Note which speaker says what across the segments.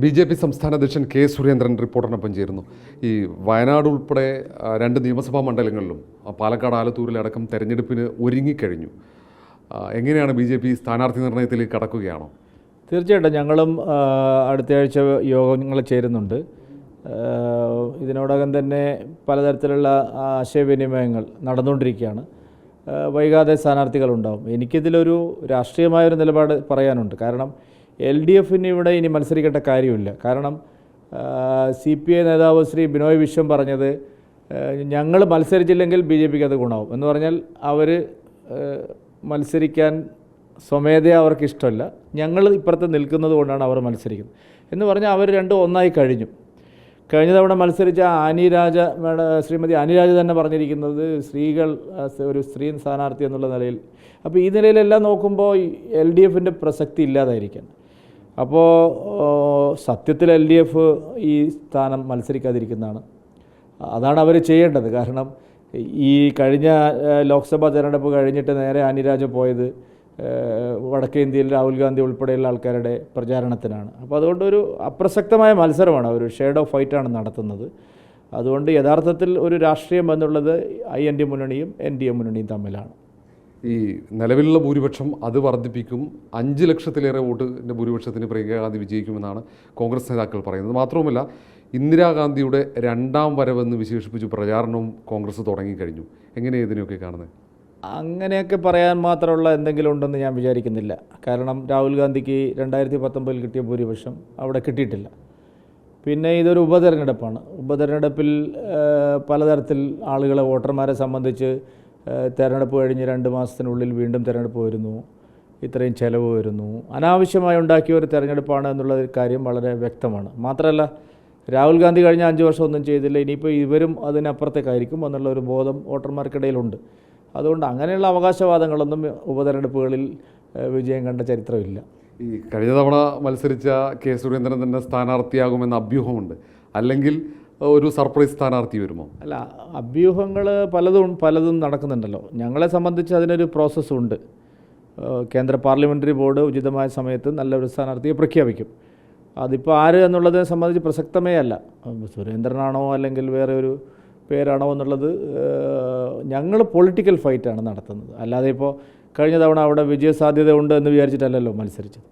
Speaker 1: BJP. സംസ്ഥാന അധ്യക്ഷൻ K. Surendran റിപ്പോർട്ടറിനൊപ്പം ചേരുന്നു. ഈ വയനാട് ഉൾപ്പെടെ 2 നിയമസഭാ മണ്ഡലങ്ങളിലും പാലക്കാട് ആലത്തൂരിലടക്കം തെരഞ്ഞെടുപ്പിന് ഒരുങ്ങിക്കഴിഞ്ഞു. എങ്ങനെയാണ് ബി.ജെ.പി. സ്ഥാനാർത്ഥി നിർണയത്തിലേക്ക് കടക്കുകയാണോ?
Speaker 2: തീർച്ചയായിട്ടും ഞങ്ങളും അടുത്തയാഴ്ച യോഗങ്ങൾ ചേരുന്നുണ്ട്. ഇതിനോടകം തന്നെ പലതരത്തിലുള്ള ആശയവിനിമയങ്ങൾ നടന്നുകൊണ്ടിരിക്കുകയാണ്. വൈകാതെ സ്ഥാനാർത്ഥികളുണ്ടാവും. എനിക്കിതിലൊരു രാഷ്ട്രീയമായൊരു നിലപാട് പറയാനുണ്ട്. കാരണം LDFന് ഇവിടെ ഇനി മത്സരിക്കേണ്ട കാര്യമില്ല. കാരണം CPI നേതാവ് ശ്രീ ബിനോയ് വിശ്വം പറഞ്ഞത് ഞങ്ങൾ മത്സരിച്ചില്ലെങ്കിൽ BJPക്ക് അത് ഗുണമാവും എന്ന് പറഞ്ഞാൽ അവർ മത്സരിക്കാൻ സ്വമേധയാ അവർക്ക് ഇഷ്ടമല്ല, ഞങ്ങൾ ഇപ്പുറത്ത് നിൽക്കുന്നത് കൊണ്ടാണ് അവർ മത്സരിക്കുന്നത് എന്ന് പറഞ്ഞാൽ അവർ രണ്ടും ഒന്നായി കഴിഞ്ഞു. കഴിഞ്ഞ തവണ മത്സരിച്ച ശ്രീമതി ആനിരാജ തന്നെ പറഞ്ഞിരിക്കുന്നത് സ്ത്രീകൾ ഒരു സ്ത്രീ സ്ഥാനാർത്ഥി എന്നുള്ള നിലയിൽ. അപ്പോൾ ഈ നിലയിലെല്ലാം നോക്കുമ്പോൾ LDFൻ്റെ പ്രസക്തി ഇല്ലാതായിരിക്കാൻ. അപ്പോൾ സത്യത്തിൽ LDF ഈ സ്ഥാനം മത്സരിക്കാതിരിക്കുന്നതാണ്, അതാണ് അവർ ചെയ്യേണ്ടത്. കാരണം ഈ കഴിഞ്ഞ ലോക്സഭാ തെരഞ്ഞെടുപ്പ് കഴിഞ്ഞിട്ട് നേരെ ആനിരാജ പോയത് വടക്കേ ഇന്ത്യയിൽ രാഹുൽ ഗാന്ധി ഉൾപ്പെടെയുള്ള ആൾക്കാരുടെ പ്രചാരണത്തിനാണ്. അപ്പോൾ അതുകൊണ്ടൊരു അപ്രസക്തമായ മത്സരമാണ്, ഒരു ഷേഡ് ഓഫ് ഫൈറ്റാണ് നടത്തുന്നത്. അതുകൊണ്ട് യഥാർത്ഥത്തിൽ ഒരു രാഷ്ട്രീയം എന്നുള്ളത് IND മുന്നണിയും NDA മുന്നണിയും തമ്മിലാണ്.
Speaker 1: ഈ നിലവിലുള്ള ഭൂരിപക്ഷം അത് വർദ്ധിപ്പിക്കും. 5 ലക്ഷത്തിലേറെ വോട്ടിൻ്റെ ഭൂരിപക്ഷത്തിന് പ്രിയങ്ക ഗാന്ധി വിജയിക്കുമെന്നാണ് കോൺഗ്രസ് നേതാക്കൾ പറയുന്നത്. മാത്രവുമല്ല, ഇന്ദിരാഗാന്ധിയുടെ 2ാം വരവെന്ന് വിശേഷിപ്പിച്ച് പ്രചാരണവും കോൺഗ്രസ് തുടങ്ങിക്കഴിഞ്ഞു. എങ്ങനെയാണ് ഇതിനെയൊക്കെ കാണുന്നത്?
Speaker 2: അങ്ങനെയൊക്കെ പറയാൻ മാത്രമുള്ള എന്തെങ്കിലും ഉണ്ടെന്ന് ഞാൻ വിചാരിക്കുന്നില്ല. കാരണം രാഹുൽ ഗാന്ധിക്ക് 2019 കിട്ടിയ ഭൂരിപക്ഷം അവിടെ കിട്ടിയിട്ടില്ല. പിന്നെ ഇതൊരു ഉപതെരഞ്ഞെടുപ്പാണ്. ഉപതെരഞ്ഞെടുപ്പിൽ പലതരത്തിൽ ആളുകളെ, വോട്ടർമാരെ സംബന്ധിച്ച് തെരഞ്ഞെടുപ്പ് കഴിഞ്ഞ് 2 മാസത്തിനുള്ളിൽ വീണ്ടും തെരഞ്ഞെടുപ്പ് വരുന്നു, ഇത്രയും ചിലവ് വരുന്നു, അനാവശ്യമായി ഉണ്ടാക്കിയ ഒരു തെരഞ്ഞെടുപ്പാണ് എന്നുള്ള കാര്യം വളരെ വ്യക്തമാണ്. മാത്രമല്ല, രാഹുൽ ഗാന്ധി കഴിഞ്ഞ 5 വർഷം ഒന്നും ചെയ്തില്ല, ഇനിയിപ്പോൾ ഇവരും അതിനപ്പുറത്തേക്കായിരിക്കും എന്നുള്ള ഒരു ബോധം വോട്ടർമാർക്കിടയിലുണ്ട്. അതുകൊണ്ട് അങ്ങനെയുള്ള അവകാശവാദങ്ങളൊന്നും ഉപതെരഞ്ഞെടുപ്പുകളിൽ വിജയം കണ്ട ചരിത്രമില്ല.
Speaker 1: ഈ കഴിഞ്ഞ തവണ മത്സരിച്ച കെ. സുരേന്ദ്രൻ തന്നെ സ്ഥാനാർത്ഥിയാകുമെന്ന അഭ്യൂഹമുണ്ട്. അല്ലെങ്കിൽ ഒരു സർപ്രൈസ് സ്ഥാനാർത്ഥി വരുമോ?
Speaker 2: അല്ല, അഭ്യൂഹങ്ങൾ പലതും നടക്കുന്നുണ്ടല്ലോ. ഞങ്ങളെ സംബന്ധിച്ച് അതിനൊരു പ്രോസസ്സുണ്ട്. കേന്ദ്ര പാർലമെൻ്ററി ബോർഡ് ഉചിതമായ സമയത്ത് നല്ലൊരു സ്ഥാനാർത്ഥിയെ പ്രഖ്യാപിക്കും. അതിപ്പോൾ ആര് എന്നുള്ളതിനെ സംബന്ധിച്ച് പ്രസക്തമേ അല്ല. സുരേന്ദ്രനാണോ അല്ലെങ്കിൽ വേറെ ഒരു പേരാണോ എന്നുള്ളത്, ഞങ്ങൾ പൊളിറ്റിക്കൽ ഫൈറ്റാണ് നടത്തുന്നത്. അല്ലാതെ ഇപ്പോൾ കഴിഞ്ഞ തവണ അവിടെ വിജയസാധ്യത ഉണ്ട് എന്ന് വിചാരിച്ചിട്ടല്ലല്ലോ മത്സരിച്ചത്.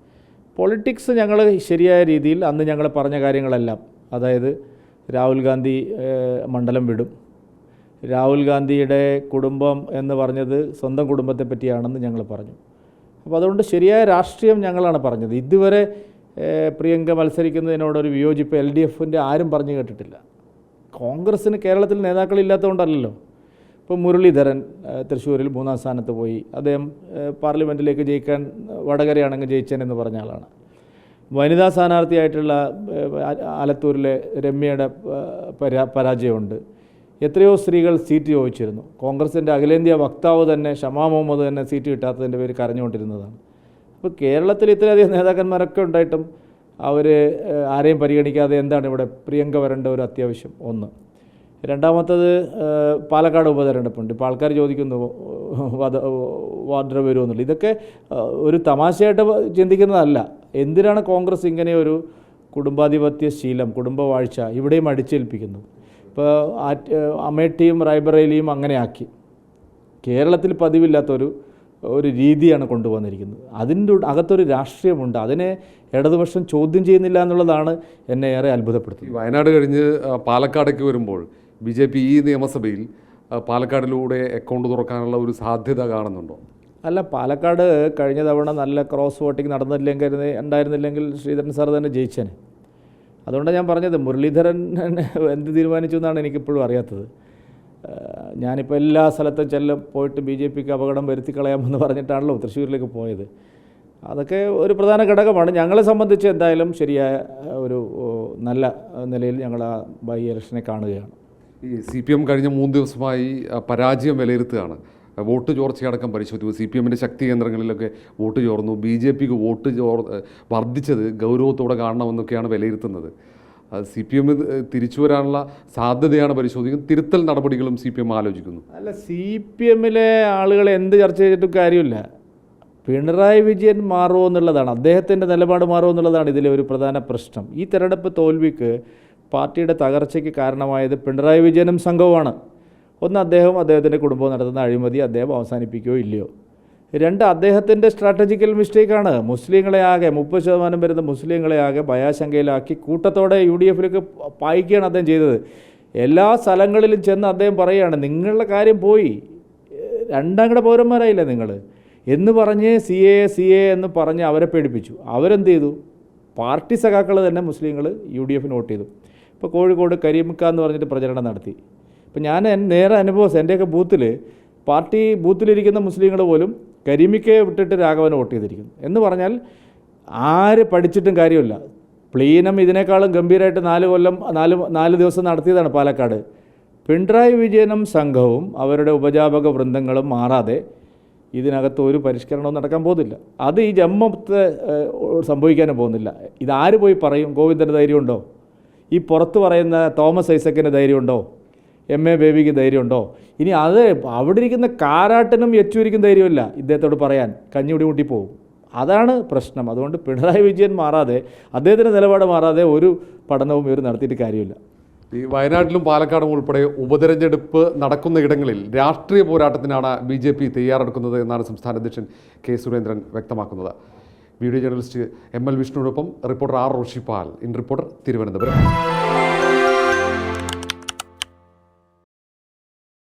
Speaker 2: പൊളിറ്റിക്സ് ഞങ്ങൾ ശരിയായ രീതിയിൽ അന്ന് ഞങ്ങൾ പറഞ്ഞ കാര്യങ്ങളെല്ലാം, അതായത് രാഹുൽ ഗാന്ധി മണ്ഡലം വിടും, രാഹുൽ ഗാന്ധിയുടെ കുടുംബം എന്ന് പറഞ്ഞത് സ്വന്തം കുടുംബത്തെ പറ്റിയാണെന്ന് ഞങ്ങൾ പറഞ്ഞു. അപ്പോൾ അതുകൊണ്ട് ശരിയായ രാഷ്ട്രീയം ഞങ്ങളാണ് പറഞ്ഞത്. ഇതുവരെ പ്രിയങ്ക മത്സരിക്കുന്നതിനോടൊരു വിയോജിപ്പ് LDFൻ്റെ ആരും പറഞ്ഞു കേട്ടിട്ടില്ല. കോൺഗ്രസ്സിന് കേരളത്തിൽ നേതാക്കളില്ലാത്തതുകൊണ്ടല്ലല്ലോ. ഇപ്പോൾ മുരളീധരൻ തൃശ്ശൂരിൽ 3ാം സ്ഥാനത്ത് പോയി. അദ്ദേഹം പാർലമെൻറ്റിലേക്ക് ജയിക്കാൻ വടകരയാണെങ്കിൽ ജയിച്ചേനെന്ന് പറഞ്ഞ ആളാണ്. വനിതാ സ്ഥാനാർത്ഥിയായിട്ടുള്ള ആലത്തൂരിലെ രമ്യയുടെ പരാജയമുണ്ട്. എത്രയോ സ്ത്രീകൾ സീറ്റ് ചോദിച്ചിരുന്നു. കോൺഗ്രസിൻ്റെ അഖിലേന്ത്യാ വക്താവ് തന്നെ ഷമാ മുഹമ്മദ് തന്നെ സീറ്റ് കിട്ടാത്തതിൻ്റെ പേര് കരഞ്ഞുകൊണ്ടിരുന്നതാണ്. അപ്പോൾ കേരളത്തിൽ ഇത്രയധികം നേതാക്കന്മാരൊക്കെ ഉണ്ടായിട്ടും അവർ ആരെയും പരിഗണിക്കാതെ എന്താണ് ഇവിടെ പ്രിയങ്ക വരേണ്ട ഒരു അത്യാവശ്യം? ഒന്ന്. രണ്ടാമത്തത്, പാലക്കാട് ഉപതെരഞ്ഞെടുപ്പുണ്ട്. ഇപ്പോൾ ആൾക്കാർ ചോദിക്കുന്നു വാദ്ര വരുമെന്നുള്ളത്. ഇതൊക്കെ ഒരു തമാശയായിട്ട് ചിന്തിക്കുന്നതല്ല. എന്തിനാണ് കോൺഗ്രസ് ഇങ്ങനെ ഒരു കുടുംബാധിപത്യ ശീലം, കുടുംബവാഴ്ച ഇവിടെയും അടിച്ചേൽപ്പിക്കുന്നത്? ഇപ്പോൾ അമേഠിയും റായ്ബറേലിയും അങ്ങനെ ആക്കി. കേരളത്തിൽ പതിവില്ലാത്തൊരു രീതിയാണ് കൊണ്ടുവന്നിരിക്കുന്നത്. അതിൻ്റെ അകത്തൊരു രാഷ്ട്രീയമുണ്ട്. അതിനെ ഇടതുപക്ഷം ചോദ്യം ചെയ്യുന്നില്ല എന്നുള്ളതാണ് എന്നെ ഏറെ അത്ഭുതപ്പെടുത്തുന്നത്.
Speaker 1: വയനാട് കഴിഞ്ഞ് പാലക്കാടേക്ക് വരുമ്പോൾ BJP ഈ നിയമസഭയിൽ പാലക്കാടിലൂടെ അക്കൗണ്ട് തുറക്കാനുള്ള ഒരു സാധ്യത കാണുന്നുണ്ടോ?
Speaker 2: അല്ല, പാലക്കാട് കഴിഞ്ഞ തവണ നല്ല ക്രോസ് വോട്ടിംഗ് ഉണ്ടായിരുന്നില്ലെങ്കിൽ ശ്രീധരൻ സാർ തന്നെ ജയിച്ചേനെ. അതുകൊണ്ടാണ് ഞാൻ പറഞ്ഞത്, മുരളീധരൻ എന്ത് തീരുമാനിച്ചു എന്നാണ് എനിക്കിപ്പോഴും അറിയാത്തത്. ഞാനിപ്പോൾ എല്ലാ സ്ഥലത്തും പോയിട്ട് BJPക്ക് അപകടം വരുത്തി കളയാമെന്ന് പറഞ്ഞിട്ടാണല്ലോ തൃശ്ശൂരിലേക്ക് പോയത്. അതൊക്കെ ഒരു പ്രധാന ഘടകമാണ്. ഞങ്ങളെ സംബന്ധിച്ച് എന്തായാലും ശരിയായ ഒരു നല്ല നിലയിൽ ഞങ്ങൾ ആ ബൈ ഇലക്ഷനെ കാണുകയാണ്.
Speaker 1: ഈ CPM കഴിഞ്ഞ 3 ദിവസമായി പരാജയം വിലയിരുത്തുകയാണ്. വോട്ട് ചോർച്ചയടക്കം പരിശോധിച്ചു. CPMൻ്റെ ശക്തി കേന്ദ്രങ്ങളിലൊക്കെ വോട്ട് ചോർന്നു. BJPക്ക് വോട്ട് വർദ്ധിച്ചത് ഗൗരവത്തോടെ കാണണമെന്നൊക്കെയാണ് വിലയിരുത്തുന്നത്. CPM തിരിച്ചു വരാനുള്ള സാധ്യതയാണ് പരിശോധിക്കുന്നത്. തിരുത്തൽ നടപടികളും CPM ആലോചിക്കുന്നു.
Speaker 2: അല്ല, CPMലെ ആളുകളെ എന്ത് ചർച്ച ചെയ്തിട്ടും കാര്യമില്ല. പിണറായി വിജയൻ മാറുമോ എന്നുള്ളതാണ്, അദ്ദേഹത്തിൻ്റെ നിലപാട് മാറുമോ എന്നുള്ളതാണ് ഇതിലെ ഒരു പ്രധാന പ്രശ്നം. ഈ തെരഞ്ഞെടുപ്പ് തോൽവിക്ക് പാർട്ടിയുടെ തകർച്ചയ്ക്ക് കാരണമായത് പിണറായി വിജയനും സംഘവുമാണ്. ഒന്ന്, അദ്ദേഹത്തിൻ്റെ കുടുംബം നടത്തുന്ന അഴിമതി അദ്ദേഹം അവസാനിപ്പിക്കുകയോ ഇല്ലയോ. രണ്ട്, അദ്ദേഹത്തിൻ്റെ സ്ട്രാറ്റജിക്കൽ മിസ്റ്റേക്കാണ്. മുസ്ലിങ്ങളെ ആകെ 30% വരുന്ന മുസ്ലിങ്ങളെ ആകെ ഭയാശങ്കയിലാക്കി കൂട്ടത്തോടെ UDFിലേക്ക് പായിക്കുകയാണ് അദ്ദേഹം ചെയ്തത്. എല്ലാ സ്ഥലങ്ങളിലും ചെന്ന് അദ്ദേഹം പറയുകയാണ്, നിങ്ങളുടെ കാര്യം പോയി, രണ്ടാംകിട പൗരന്മാരായില്ലേ നിങ്ങൾ എന്ന് പറഞ്ഞ് CA എന്ന് പറഞ്ഞ് അവരെ പേടിപ്പിച്ചു. അവരെന്ത് ചെയ്തു? പാർട്ടി സഖാക്കൾ തന്നെ മുസ്ലിങ്ങൾ UDFിന് വോട്ട് ചെയ്തു. ഇപ്പോൾ കോഴിക്കോട് കരീംക്ക എന്ന് പറഞ്ഞിട്ട് പ്രചരണം നടത്തി. ഇപ്പോൾ ഞാൻ നേരെ അനുഭവം, എൻ്റെയൊക്കെ പാർട്ടി ബൂത്തിലിരിക്കുന്ന മുസ്ലിങ്ങൾ പോലും കരീമിക്കയെ വിട്ടിട്ട് രാഘവനെ വോട്ട് ചെയ്തിരിക്കുന്നു. എന്ന് പറഞ്ഞാൽ ആര് പഠിച്ചിട്ടും കാര്യമില്ല. പ്ലീനം ഇതിനേക്കാളും ഗംഭീരമായിട്ട് 4 ദിവസം നടത്തിയതാണ് പാലക്കാട്. പിണറായി വിജയനും സംഘവും അവരുടെ ഉപജാപക വൃന്ദങ്ങളും മാറാതെ ഇതിനകത്ത് ഒരു പരിഷ്കരണവും നടക്കാൻ പോകുന്നില്ല. അത് ഈ ജമ്മത്ത് സംഭവിക്കാനും പോകുന്നില്ല. ഇതാര് പോയി പറയും? ഗോവിന്ദന് ധൈര്യമുണ്ടോ? ഈ പുറത്ത് പറയുന്ന തോമസ് ഐസക്കിന് ധൈര്യമുണ്ടോ? MA ബേബിക്ക് ധൈര്യമുണ്ടോ? ഇനി അത് അവിടെ ഇരിക്കുന്ന കാരാട്ടനും യെച്ചൂരിക്കും ധൈര്യമില്ല ഇദ്ദേഹത്തോട് പറയാൻ, കഞ്ഞിമുടി മുട്ടിപ്പോവും. അതാണ് പ്രശ്നം. അതുകൊണ്ട് പിണറായി വിജയൻ മാറാതെ, അദ്ദേഹത്തിൻ്റെ നിലപാട് മാറാതെ ഒരു പഠനവും ഇവർ നടത്തിയിട്ട് കാര്യമില്ല.
Speaker 1: ഈ വയനാട്ടിലും പാലക്കാടും ഉൾപ്പെടെ ഉപതെരഞ്ഞെടുപ്പ് നടക്കുന്ന ഇടങ്ങളിൽ രാഷ്ട്രീയ പോരാട്ടത്തിനാണ് BJP തയ്യാറെടുക്കുന്നത് എന്നാണ് സംസ്ഥാന അധ്യക്ഷൻ K. സുരേന്ദ്രൻ വ്യക്തമാക്കുന്നത്. വീഡിയോ ജേർണലിസ്റ്റ് ML വിഷ്ണുവിനൊപ്പം reporter R. Roshipal, in reporter, Thiruvananthapuram.